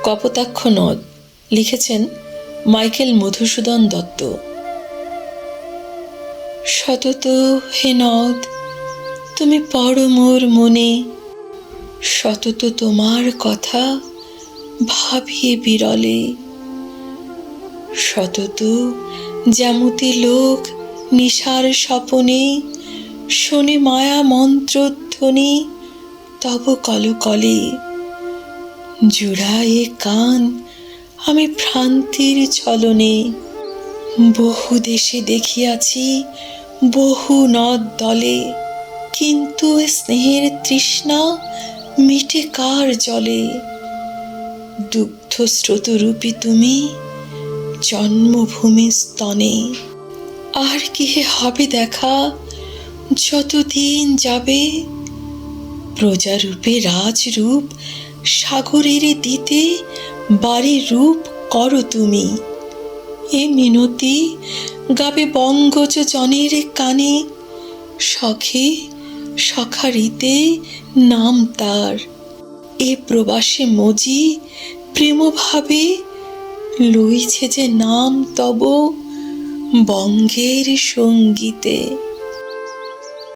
কপোতাক্ষ নদ, লিখেছেন মাইকেল মধুসূদন দত্ত। সতত হে নদ তুমি পড়ো মোর মনে, সতত তোমার কথা ভাবিয়ে বিরলে। সতত যেমতি লোক নিশার স্বপনে শোনে মায়া মন্ত্রধ্বনি তব কলকলে। জুড়ায়ে কান আমি ভ্রান্তির ছলনে, বহু দেশে দেখিয়াছি বহু নদ দলে, কিন্তু স্নেহের তৃষ্ণা মিটে কার জলে। দুগ্ধ স্রোতরূপী তুমি জন্মভূমি স্তনে, আর কি হবে দেখা যতদিন যাবে। প্রজারূপে রাজরূপ সাগরের দিতে বাড়ি রূপ করো তুমি। এ মিনতি গাবে বঙ্গজ জনের কানে, সখে সখারিতে নাম তার। এ প্রবাসে মজি প্রেমভাবে লইছে যে নাম তব বঙ্গের সঙ্গীতে।